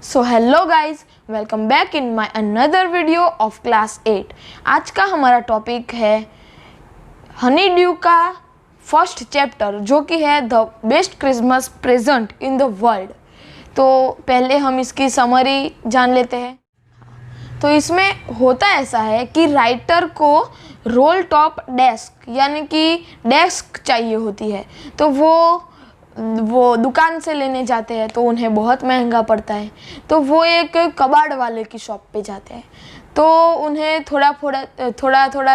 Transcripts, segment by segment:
So hello guys, welcome back in my another video of class 8। आज का हमारा topic है हनी ड्यू का फर्स्ट चैप्टर, जो कि है the best Christmas present in the world. तो पहले हम इसकी समरी जान लेते हैं। तो इसमें होता ऐसा है कि राइटर को रोल टॉप डेस्क यानी कि डेस्क चाहिए होती है, तो वो दुकान से लेने जाते हैं तो उन्हें बहुत महंगा पड़ता है। तो वो एक कबाड़ वाले की शॉप पे जाते हैं, तो उन्हें थोड़ा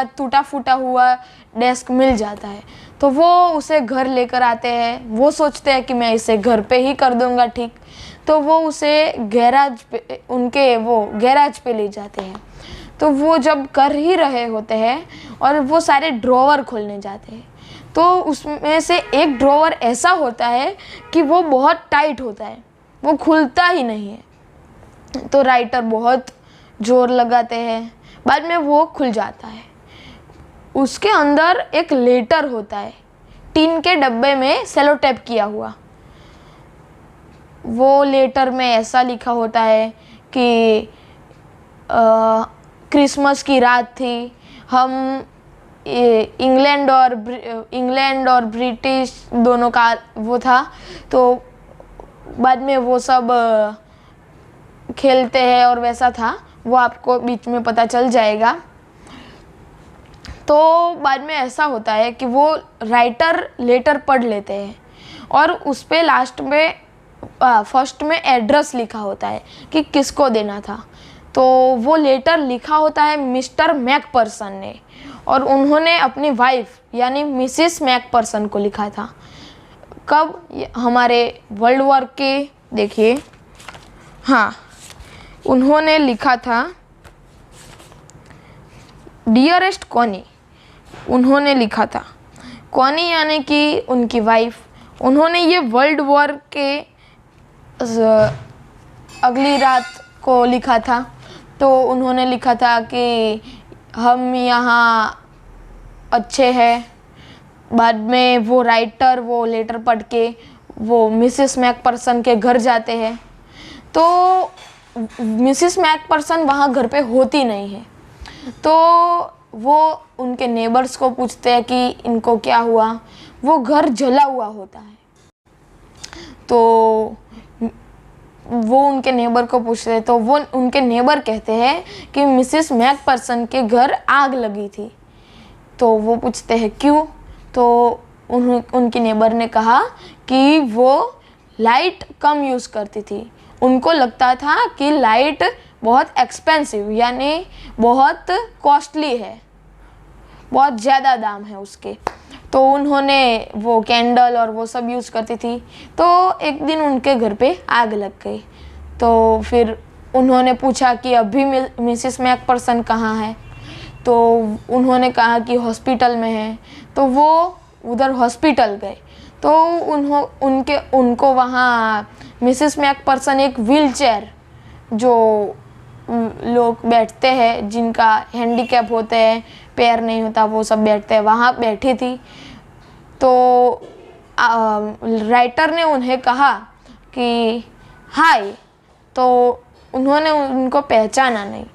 टूटा फूटा हुआ डेस्क मिल जाता है। तो वो उसे घर लेकर आते हैं। वो सोचते हैं कि मैं इसे घर पे ही कर दूंगा ठीक। तो वो उसे गैराज पे ले जाते हैं। तो वो जब कर ही रहे होते हैं और वो सारे ड्रॉवर खोलने जाते हैं, तो उसमें से एक ड्रॉवर ऐसा होता है कि वो बहुत टाइट होता है, वो खुलता ही नहीं है। तो राइटर बहुत जोर लगाते हैं, बाद में वो खुल जाता है। उसके अंदर एक लेटर होता है, टीन के डब्बे में सेलो टेप किया हुआ। वो लेटर में ऐसा लिखा होता है कि क्रिसमस की रात थी, हम इंग्लैंड और ब्रिटिश दोनों का वो था। तो बाद में वो सब खेलते हैं और वैसा था, वो आपको बीच में पता चल जाएगा। तो बाद में ऐसा होता है कि वो राइटर लेटर पढ़ लेते हैं और उस पे लास्ट में फर्स्ट में एड्रेस लिखा होता है कि किसको देना था। तो वो लेटर लिखा होता है मिस्टर मैकपर्सन ने, और उन्होंने अपनी वाइफ यानी मिसिस मैकपर्सन को लिखा था। कब? हमारे वर्ल्ड वॉर के, देखिए, हाँ, उन्होंने लिखा था डियरेस्ट कॉनी, उन्होंने लिखा था। कॉनी यानी कि उनकी वाइफ। उन्होंने ये वर्ल्ड वॉर के अगली रात को लिखा था। तो उन्होंने लिखा था कि हम यहाँ अच्छे हैं। बाद में वो राइटर वो लेटर पढ़ के वो मिसिस मैकपर्सन के घर जाते हैं। तो मिसिस मैकपर्सन वहाँ घर पे होती नहीं है। तो वो उनके नेबर्स को पूछते हैं कि इनको क्या हुआ। वो घर जला हुआ होता है। तो वो उनके नेबर को पूछते हैं, तो वो उनके नेबर कहते हैं कि मिसिस मैकपर्सन के घर आग लगी थी। तो वो पूछते हैं क्यों। तो उनकी नेबर ने कहा कि वो लाइट कम यूज़ करती थी। उनको लगता था कि लाइट बहुत एक्सपेंसिव यानी बहुत कॉस्टली है, बहुत ज़्यादा दाम है उसके। तो उन्होंने वो कैंडल और वो सब यूज़ करती थी। तो एक दिन उनके घर पे आग लग गई। तो फिर उन्होंने पूछा कि अभी मिसिस मैकपर्सन कहाँ है। तो उन्होंने कहा कि हॉस्पिटल में है। तो वो उधर हॉस्पिटल गए। तो उनको वहाँ मिसिस मैकपर्सन एक व्हीलचेयर, जो लोग बैठते हैं जिनका हैंडीकैप होते हैं, पैर नहीं होता, वो सब बैठते हैं, वहाँ बैठी थी। तो राइटर ने उन्हें कहा कि हाय। तो उन्होंने उनको पहचाना नहीं,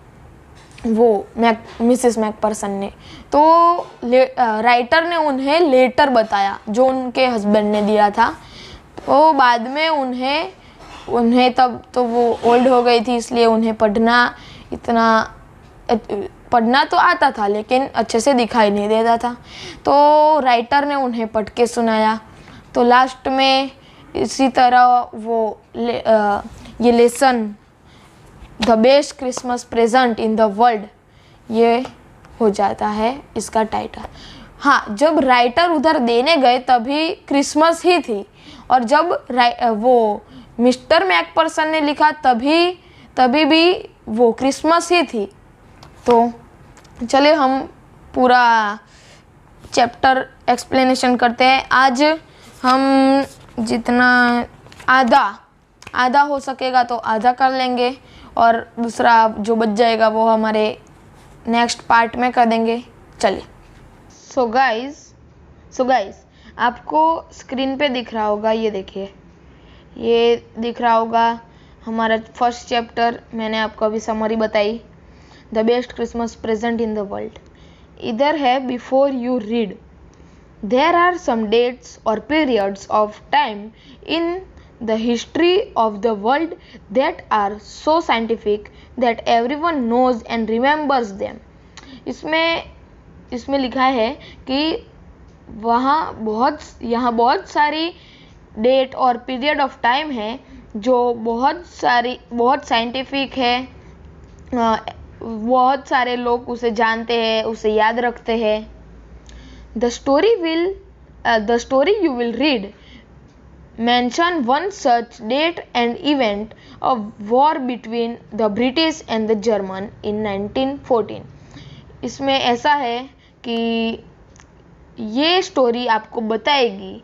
वो मिसिस मैकपर्सन ने। तो राइटर ने उन्हें लेटर बताया जो उनके हस्बैंड ने दिया था। तो बाद में उन्हें तब तो वो ओल्ड हो गई थी, इसलिए उन्हें पढ़ना तो आता था लेकिन अच्छे से दिखाई नहीं देता था। तो राइटर ने उन्हें पढ़ के सुनाया। तो लास्ट में इसी तरह वो ये lesson the best Christmas present in the world, ये हो जाता है इसका टाइटल। हाँ, जब राइटर उधर देने गए तभी क्रिसमस ही थी, और जब वो मिस्टर मैकपर्सन ने लिखा तभी भी वो क्रिसमस ही थी। तो चलिए हम पूरा चैप्टर एक्सप्लेनेशन करते हैं। आज हम जितना आधा हो सकेगा तो आधा कर लेंगे, और दूसरा जो बच जाएगा वो हमारे नेक्स्ट पार्ट में कर देंगे। चलिए। सो गाइस आपको स्क्रीन पे दिख रहा होगा, ये देखिए, ये दिख रहा होगा हमारा फर्स्ट चैप्टर मैंने आपको अभी समरी बताई, the best Christmas present in the world. इधर है before you read, there are some dates और periods of time in the history of the world that are so scientific that everyone knows and remembers them। इसमें लिखा है कि यहाँ बहुत सारी डेट और पीरियड ऑफ टाइम है जो बहुत साइंटिफिक है, बहुत सारे लोग उसे जानते हैं, उसे याद रखते हैं। The story you will read mention one such date and event, a war between the British and the German in 1914। इसमें ऐसा है कि ये स्टोरी आपको बताएगी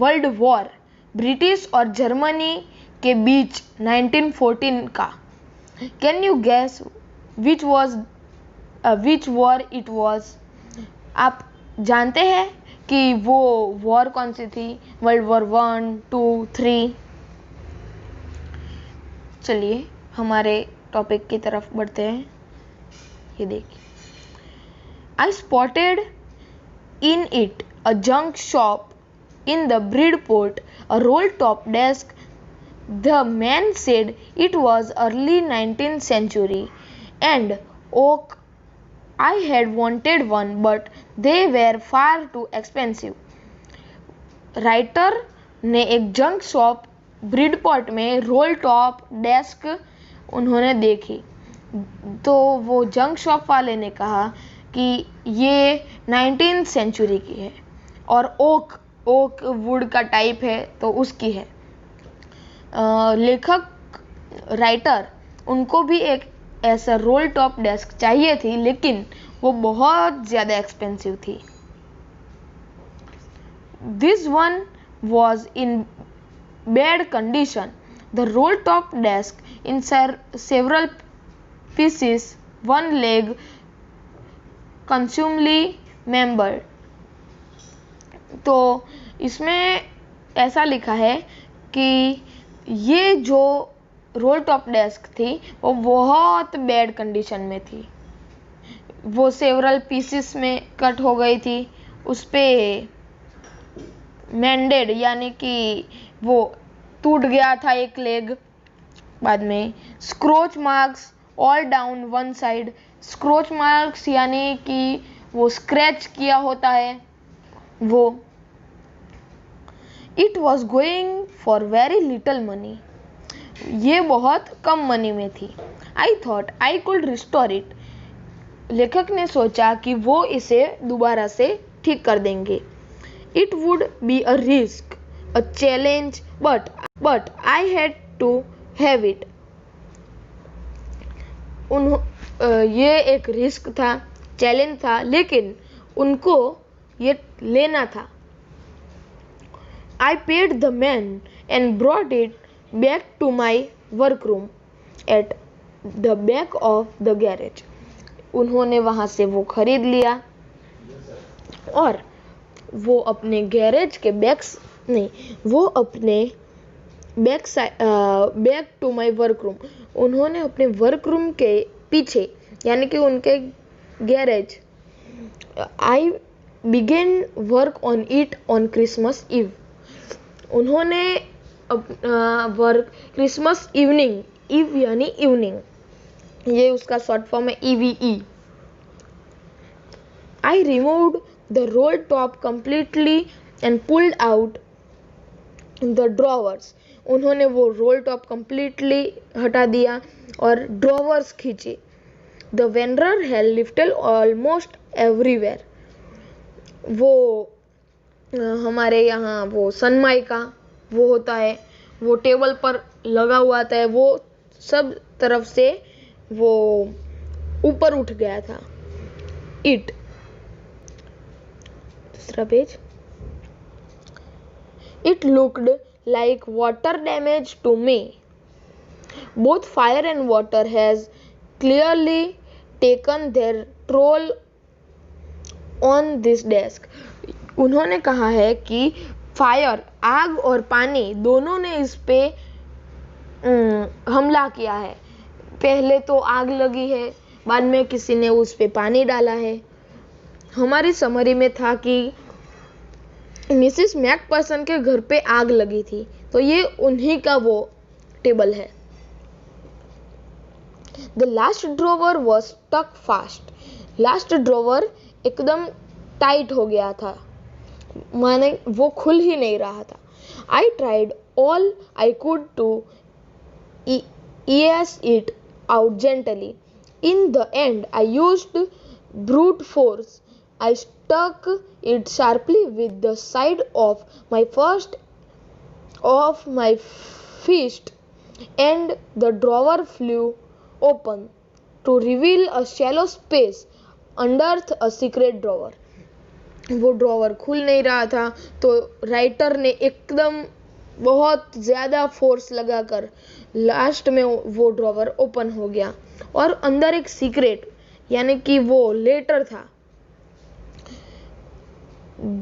वर्ल्ड वॉर ब्रिटिश और जर्मनी के बीच 1914 का। Can you gas which war it was? आप जानते हैं कि वो वॉर कौन सी थी? World war 1, 2, 3। चलिए हमारे टॉपिक की तरफ बढ़ते हैं। ये देखिए, आई spotted in it a junk shop in the Bridport, a role top desk. The man said it was early 19th century and oak। I had wanted one, but they were far too expensive। Writer ने एक junk shop Bridport में role top desk उन्होंने देखी, तो वो junk shop वाले ने कहा कि ये 19th century की है और ओक वुड का टाइप है तो उसकी है। लेखक राइटर उनको भी एक ऐसा रोल टॉप डेस्क चाहिए थी, लेकिन वो बहुत ज़्यादा एक्सपेंसिव थी। This one was in bad condition, the roll top desk in several pieces, one leg consumedly member. तो इसमें ऐसा लिखा है कि ये जो रोल टॉप डेस्क थी वो बहुत बैड कंडीशन में थी, वो सेवरल पीसेस में कट हो गई थी, उस पर मेंडेड यानी कि वो टूट गया था एक लेग। बाद में scorch marks all down one side, scorch marks यानी कि वो स्क्रैच किया होता है वो। It was going for very little money, ये बहुत कम मनी में थी। I thought I could restore it, लेखक ने सोचा कि वो इसे दोबारा से ठीक कर देंगे। It would be a risk, a challenge, but I had to have it. ये एक रिस्क था, चैलेंज था, लेकिन उनको ये लेना था। I paid the man and brought it back to my workroom at the back of the garage। उन्होंने वहाँ से वो खरीद लिया और वो अपने गैरेज के बैक टू माई वर्करूम, उन्होंने अपने वर्करूम के पीछे यानी कि उनके garage. I begin work on it on Christmas eve, उन्होंने वर्क क्रिसमस इवनिंग, ईव यानी इवनिंग, ये उसका शॉर्ट फॉर्म है EVE। I removed the roll top completely and pulled out the drawers, उन्होंने वो रोल टॉप कंप्लीटली हटा दिया और ड्रॉवर्स खींचे। The vendor had lifted almost everywhere, वो हमारे यहाँ वो सनमाइका वो होता है, वो टेबल पर लगा हुआ था, वो सब तरफ से वो ऊपर उठ गया था। इट, दूसरा page. It looked like water damage to me, both fire and water has clearly taken their toll on this desk. उन्होंने कहा है कि फायर, आग और पानी दोनों ने इस पे हमला किया है। पहले तो आग लगी है, बाद में किसी ने उस पे पानी डाला है। हमारी समरी में था कि मिसेस मैकपर्सन के घर पे आग लगी थी, तो ये उन्हीं का वो टेबल है। The last drawer was stuck fast. Last drawer एकदम टाइट हो गया था, माने वो खुल ही नहीं रहा था। I tried all I could to ease it out gently. In the end, I used brute force. I stuck it sharply with the side of my fist, and the drawer flew open to reveal a shallow space underneath a secret drawer. वो drawer खुल नहीं रहा था, तो writer ने एकदम बहुत ज़्यादा फोर्स लगाकर लास्ट में वो ड्रॉवर ओपन हो गया और अंदर एक सीक्रेट यानी कि वो लेटर था।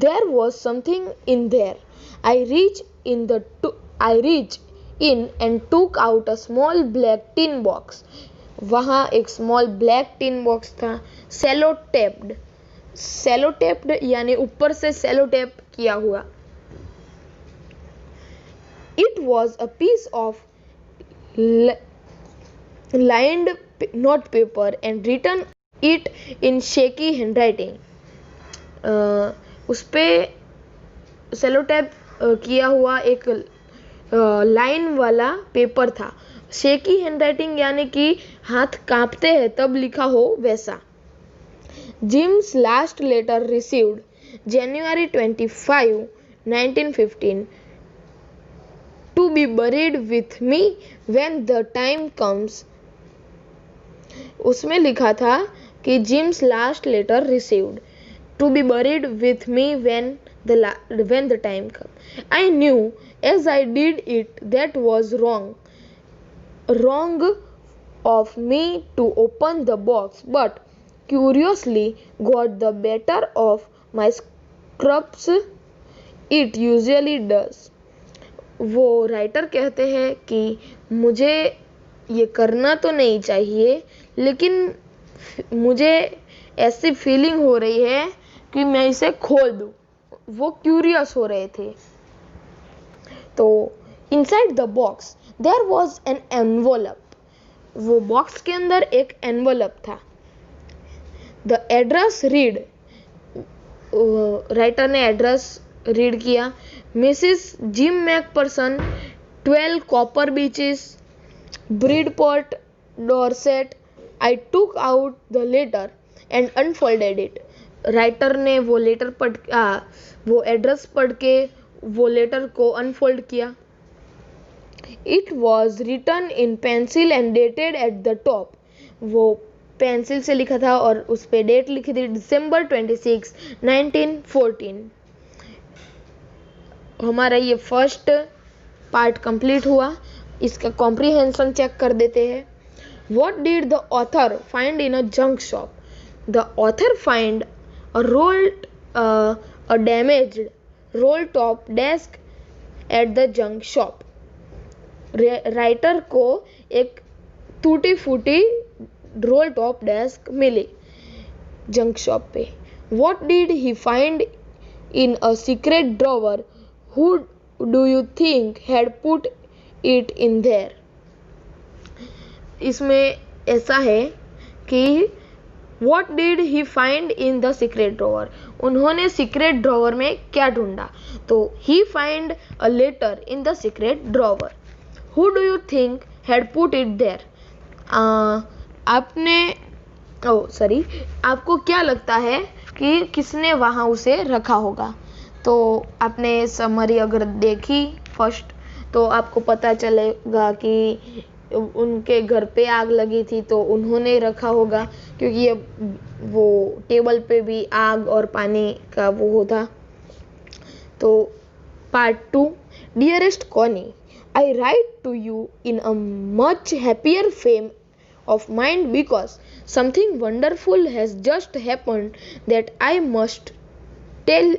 There was something in there. I reached in and took out a small black tin box. वहाँ एक स्मॉल ब्लैक टिन बॉक्स था, सेलो टेप्ड यानी ऊपर से सेलो टेप किया हुआ। It was a piece of lined note paper and written it in shaky handwriting. उस पे सेलो टेप किया हुआ एक लाइन वाला पेपर था। शेकी हैंडराइटिंग यानी कि हाथ कांपते हैं तब लिखा हो वैसा। Jim's last letter received January 25, 1915 to be buried with me when the time comes. उसमें लिखा था कि Jim's last letter received to be buried with me when the time comes. I knew as I did it that was wrong of me to open the box, but curiously got the better of my scrupes. It usually does. वो writer कहते हैं कि मुझे ये करना तो नहीं चाहिए, लेकिन मुझे ऐसी फीलिंग हो रही है कि मैं इसे खोल दूँ। वो क्यूरियस हो रहे थे। तो inside the box there was an envelope. वो बॉक्स के अंदर एक एनवलप था। द एड्रेस रीड, राइटर ने एड्रेस रीड किया। Mrs Jim McPherson, 12 Copper Beeches, Bridport, Dorset. I took out the letter and unfolded it. Writer ने वो letter वो एड्रेस पढ़ के वो लेटर को अनफोल्ड किया। It was written in pencil and dated at the top. वो पेंसिल से लिखा था और उस पर डेट लिखी थी December 26, 1914। हमारा ये फर्स्ट पार्ट कंप्लीट हुआ। इसका कॉम्प्रिहेंशन चेक कर देते हैं। What did the author find in a junk shop? The author find a damaged roll-top desk at the junk shop. Writer को एक टूटी फूटी रोल टॉप डेस्क मिली जंक शॉप पे। What did he find in a secret drawer? Who do you think had put it in there? इसमें ऐसा है कि What did he find in the secret drawer? उन्होंने सीक्रेट ड्रॉवर में क्या ढूंढा? तो he find a letter in the secret drawer. Who do you think had put it there? आपको क्या लगता है कि किसने वहाँ उसे रखा होगा? तो आपने समरी अगर देखी फर्स्ट तो आपको पता चलेगा कि उनके घर पे आग लगी थी तो उन्होंने रखा होगा, क्योंकि ये वो टेबल पे भी आग और पानी का वो होता। तो part 2, dearest Connie, I write to you in a much happier frame of mind because something wonderful has just happened that I must tell